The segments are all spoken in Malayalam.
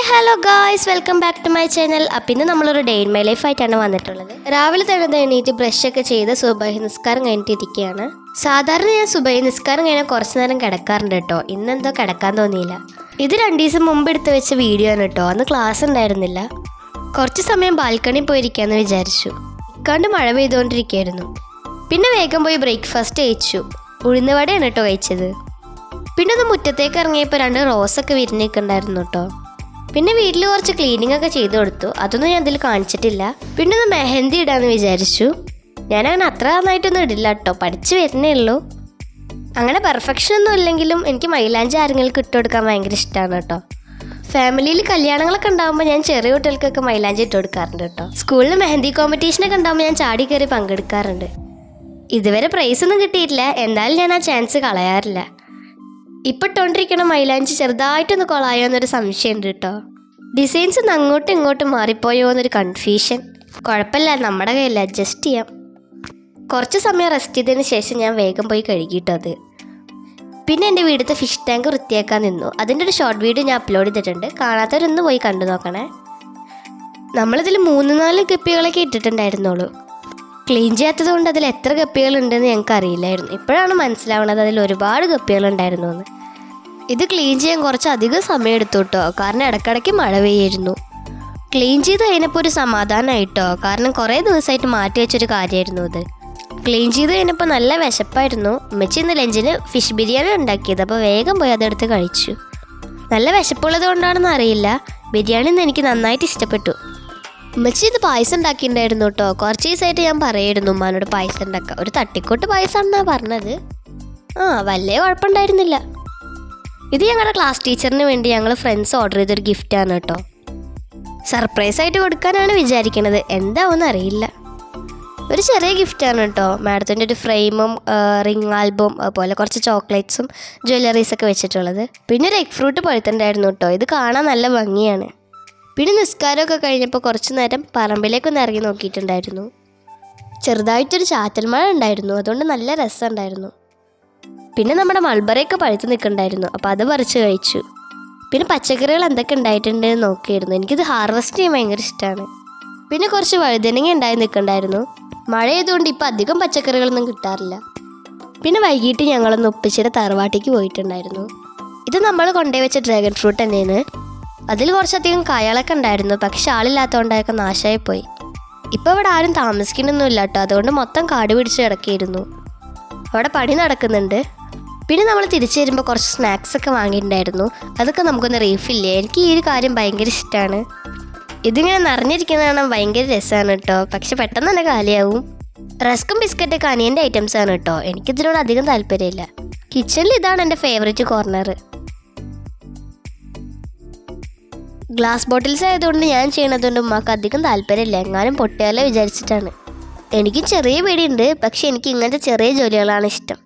Hello guys, welcome back to my channel. അപ്പം ഇന്ന് നമ്മളൊരു ഡേ ഇൻ മൈ ലൈഫ് ആയിട്ടാണ് വന്നിട്ടുള്ളത്. രാവിലെ തന്നെ എണീറ്റ് ബ്രഷൊക്കെ ചെയ്ത് സുബഹി നിസ്കാരം കഴിഞ്ഞിട്ട് ഇരിക്കുകയാണ്. സാധാരണ ഞാൻ സുബഹി നിസ്കാരം കഴിഞ്ഞാൽ കുറച്ച് നേരം കിടക്കാറുണ്ട് കേട്ടോ. ഇന്നെന്തോ കിടക്കാൻ തോന്നിയില്ല. ഇത് 2 ദിവസം മുമ്പ് എടുത്ത് വെച്ച വീഡിയോ ആണ് കേട്ടോ. അന്ന് ക്ലാസ് ഉണ്ടായിരുന്നില്ല. കുറച്ച് സമയം ബാൽക്കണിയിൽ പോയിരിക്കാമെന്ന് വിചാരിച്ചു. ഇക്കാണ്ട് മഴ പെയ്തുകൊണ്ടിരിക്കുകയായിരുന്നു. പിന്നെ വേഗം പോയി ബ്രേക്ക്ഫാസ്റ്റ് കഴിച്ചു. ഉഴുന്നുവടയാണ് കേട്ടോ കഴിച്ചത്. പിന്നെ ഒന്ന് മുറ്റത്തേക്ക് ഇറങ്ങിയപ്പോൾ 2 റോസൊക്കെ വിരിഞ്ഞിട്ടുണ്ടായിരുന്നു കേട്ടോ. പിന്നെ വീട്ടിൽ കുറച്ച് ക്ലീനിങ് ഒക്കെ ചെയ്തു കൊടുത്തു. അതൊന്നും ഞാൻ ഇതിൽ കാണിച്ചിട്ടില്ല. പിന്നെ ഒന്ന് മെഹന്തി ഇടാന്ന് വിചാരിച്ചു. ഞാനങ്ങനെ അത്ര നന്നായിട്ടൊന്നും ഇടില്ല കേട്ടോ, പഠിച്ചു വരുന്നേ ഉള്ളൂ. അങ്ങനെ പെർഫെക്ഷൻ ഒന്നും ഇല്ലെങ്കിലും എനിക്ക് മൈലാഞ്ചി ആരെങ്കിലും ഇട്ട് കൊടുക്കാൻ ഭയങ്കര ഇഷ്ടമാണ് കേട്ടോ. ഫാമിലിയിൽ കല്യാണങ്ങളൊക്കെ ഉണ്ടാകുമ്പോൾ ഞാൻ ചെറിയ കുട്ടികൾക്കൊക്കെ മൈലാഞ്ചി ഇട്ട് കൊടുക്കാറുണ്ട് കേട്ടോ. സ്കൂളിൽ മെഹന്തി കോമ്പറ്റീഷനൊക്കെ ഉണ്ടാകുമ്പോൾ ഞാൻ ചാടി കയറി പങ്കെടുക്കാറുണ്ട്. ഇതുവരെ പ്രൈസ് ഒന്നും കിട്ടിയിട്ടില്ല, എന്തായാലും ഞാൻ ആ ചാൻസ് കളയാറില്ല. ഇപ്പം ഇട്ടുകൊണ്ടിരിക്കണ മൈലാഞ്ചി ചെറുതായിട്ടൊന്ന് കൊളായോ എന്നൊരു സംശയമുണ്ട് കേട്ടോ. ഡിസൈൻസ് ഒന്ന് അങ്ങോട്ടും ഇങ്ങോട്ടും മാറിപ്പോയോ എന്നൊരു കൺഫ്യൂഷൻ. കുഴപ്പമില്ല, നമ്മുടെ കയ്യിൽ അഡ്ജസ്റ്റ് ചെയ്യാം. കുറച്ച് സമയം റെസ്റ്റ് ചെയ്തതിന് ശേഷം ഞാൻ വേഗം പോയി കഴുകിയിട്ടത്. പിന്നെ എൻ്റെ വീട്ടിലത്തെ ഫിഷ് ടാങ്ക് വൃത്തിയാക്കാൻ നിന്നു. അതിൻ്റെ ഒരു ഷോർട്ട് വീഡിയോ ഞാൻ അപ്ലോഡ് ചെയ്തിട്ടുണ്ട്. കാണാത്തവരൊന്ന് പോയി കണ്ടു നോക്കണേ. നമ്മളിതിൽ 3-4 ഗപ്പികളൊക്കെ ഇട്ടിട്ടുണ്ടായിരുന്നുള്ളൂ. ക്ലീൻ ചെയ്യാത്തത് കൊണ്ട് അതിൽ എത്ര ഗപ്പികളുണ്ടെന്ന് ഞങ്ങൾക്ക് അറിയില്ലായിരുന്നു. ഇപ്പോഴാണ് മനസ്സിലാവുന്നത് അതിൽ ഒരുപാട് ഗപ്പികളുണ്ടായിരുന്നു എന്ന്. ഇത് ക്ലീൻ ചെയ്യാൻ കുറച്ചധികം സമയം എടുത്തു കേട്ടോ, കാരണം ഇടയ്ക്കിടയ്ക്ക് മഴ പെയ്യായിരുന്നു. ക്ലീൻ ചെയ്ത് കഴിഞ്ഞപ്പോൾ ഒരു സമാധാനമായിട്ടോ, കാരണം കുറേ ദിവസമായിട്ട് മാറ്റി വെച്ചൊരു കാര്യമായിരുന്നു ഇത്. ക്ലീൻ ചെയ്ത് കഴിഞ്ഞപ്പോൾ നല്ല വിശപ്പായിരുന്നു. ഉമ്മച്ചി ഇന്ന് ലഞ്ചിന് ഫിഷ് ബിരിയാണി ഉണ്ടാക്കിയത്. അപ്പോൾ വേഗം പോയി അതെടുത്ത് കഴിച്ചു. നല്ല വിശപ്പുള്ളത് കൊണ്ടാണെന്ന് അറിയില്ല, ബിരിയാണി ഇന്ന് എനിക്ക് നന്നായിട്ട് ഇഷ്ടപ്പെട്ടു. ഉമ്മച്ചി ഇത് പായസം ഉണ്ടാക്കിയിട്ടുണ്ടായിരുന്നു കേട്ടോ. കുറച്ച് ദിവസമായിട്ട് ഞാൻ പറയായിരുന്നു ഉമ്മാനോട് പായസം ഉണ്ടാക്കാം. ഒരു തട്ടിക്കോട്ട് പായസമാണെന്നാണ് പറഞ്ഞത്. വലിയ കുഴപ്പമുണ്ടായിരുന്നില്ല. ഇത് ഞങ്ങളുടെ ക്ലാസ് ടീച്ചറിന് വേണ്ടി ഞങ്ങൾ ഫ്രണ്ട്സ് ഓർഡർ ചെയ്തൊരു ഗിഫ്റ്റാണ് കേട്ടോ. സർപ്രൈസായിട്ട് കൊടുക്കാനാണ് വിചാരിക്കണത്, എന്താവുമെന്ന് അറിയില്ല. ഒരു ചെറിയ ഗിഫ്റ്റാണ് കേട്ടോ. മാഡത്തിൻ്റെ ഒരു ഫ്രെയിമും റിംഗ് ആൽബം, അതുപോലെ കുറച്ച് ചോക്ലേറ്റ്സും ജ്വല്ലറീസൊക്കെ വെച്ചിട്ടുള്ളത്. പിന്നെ ഒരു എഗ് ഫ്രൂട്ട് പഴുത്തുണ്ടായിരുന്നു കേട്ടോ. ഇത് കാണാൻ നല്ല ഭംഗിയാണ്. പിന്നെ നിസ്കാരമൊക്കെ കഴിഞ്ഞപ്പോൾ കുറച്ച് നേരം പറമ്പിലേക്കൊന്ന് ഇറങ്ങി നോക്കിയിട്ടുണ്ടായിരുന്നു. ചെറുതായിട്ടൊരു ചാറ്റൽ മഴ ഉണ്ടായിരുന്നു, അതുകൊണ്ട് നല്ല രസമുണ്ടായിരുന്നു. പിന്നെ നമ്മുടെ മൾബറിയൊക്കെ പഴുത്ത് നിൽക്കുന്നുണ്ടായിരുന്നു, അപ്പോൾ അത് പറിച്ച് കഴിച്ചു. പിന്നെ പച്ചക്കറികൾ എന്തൊക്കെ ഉണ്ടായിട്ടുണ്ടെന്ന് നോക്കിയിരുന്നു. എനിക്കിത് ഹാർവെസ്റ്റ് ചെയ്യാൻ ഭയങ്കര ഇഷ്ടമാണ്. പിന്നെ കുറച്ച് വഴുതനങ്ങ ഉണ്ടായി നിൽക്കുന്നുണ്ടായിരുന്നു. മഴ ആയതുകൊണ്ട് ഇപ്പോൾ അധികം പച്ചക്കറികളൊന്നും കിട്ടാറില്ല. പിന്നെ വൈകിട്ട് ഞങ്ങളൊന്ന് ഉപ്പച്ചിയുടെ തറവാട്ടിക്ക് പോയിട്ടുണ്ടായിരുന്നു. ഇത് നമ്മൾ കൊണ്ടുപോയി വെച്ച ഡ്രാഗൺ ഫ്രൂട്ട് തന്നെയാണ്. അതിൽ കുറച്ചധികം കായകളൊക്കെ ഉണ്ടായിരുന്നു, പക്ഷെ ആളില്ലാത്തതുകൊണ്ടൊക്കെ നാശമായി പോയി. ഇപ്പോൾ ഇവിടെ ആരും താമസിക്കണമൊന്നുമില്ല കേട്ടോ, അതുകൊണ്ട് മൊത്തം കാട് പിടിച്ച് കിടക്കിയിരുന്നു. അവിടെ പണി നടക്കുന്നുണ്ട്. പിന്നെ നമ്മൾ തിരിച്ചു വരുമ്പോൾ കുറച്ച് സ്നാക്സൊക്കെ വാങ്ങിയിട്ടുണ്ടായിരുന്നു. അതൊക്കെ നമുക്കൊന്ന് റീഫില്ലേ. എനിക്ക് ഈ ഒരു കാര്യം ഭയങ്കര ഇഷ്ടമാണ്. ഇതിങ്ങനെ നിറഞ്ഞിരിക്കുന്നത് കാണാൻ ഭയങ്കര രസമാണ് കേട്ടോ, പക്ഷെ പെട്ടെന്ന് തന്നെ കാലിയാവും. റസ്കും ബിസ്ക്കറ്റൊക്കെ അനിയൻ്റെ ഐറ്റംസാണ് കേട്ടോ. എനിക്കിതിനോട് അധികം താല്പര്യമില്ല. കിച്ചണിൽ ഇതാണ് എൻ്റെ ഫേവറേറ്റ് കോർണർ. ഗ്ലാസ് ബോട്ടിൽസ് ആയതുകൊണ്ട് ഞാൻ ചെയ്യണതുകൊണ്ട് ഉമ്മാക്ക് അധികം താല്പര്യമില്ല. എങ്ങാനും പൊട്ടിയാലോ വിചാരിച്ചിട്ടാണ്. എനിക്ക് ചെറിയ പേടിയുണ്ട്, പക്ഷെ എനിക്ക് ഇങ്ങനത്തെ ചെറിയ ജോലികളാണ് ഇഷ്ടം.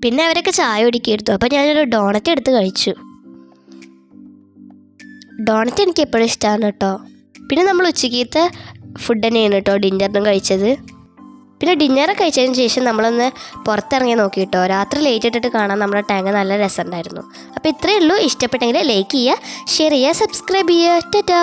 പിന്നെ അവരൊക്കെ ചായ കുടിക്കായിരുന്നു, അപ്പോൾ ഞാനൊരു ഡോണറ്റ് എടുത്ത് കഴിച്ചു. ഡോണറ്റ് എനിക്ക് എപ്പോഴും ഇഷ്ടമാണ് കേട്ടോ. പിന്നെ നമ്മൾ ഉച്ചക്കത്തെ ഫുഡ് തന്നെയാണ് കേട്ടോ ഡിന്നറിനും കഴിച്ചത്. പിന്നെ ഡിന്നറൊക്കെ കഴിച്ചതിന് ശേഷം നമ്മളൊന്ന് പുറത്തിറങ്ങി നോക്കി കേട്ടോ. രാത്രി ലൈറ്റ് ഇട്ടിട്ട് കാണാൻ നമ്മുടെ ടാങ്ക് നല്ല രസമുണ്ടായിരുന്നു. അപ്പോൾ ഇത്രയേ ഉള്ളൂ. ഇഷ്ടപ്പെട്ടെങ്കിൽ ലൈക്ക് ചെയ്യുക, ഷെയർ ചെയ്യുക, സബ്സ്ക്രൈബ് ചെയ്യുക. ടാറ്റാ.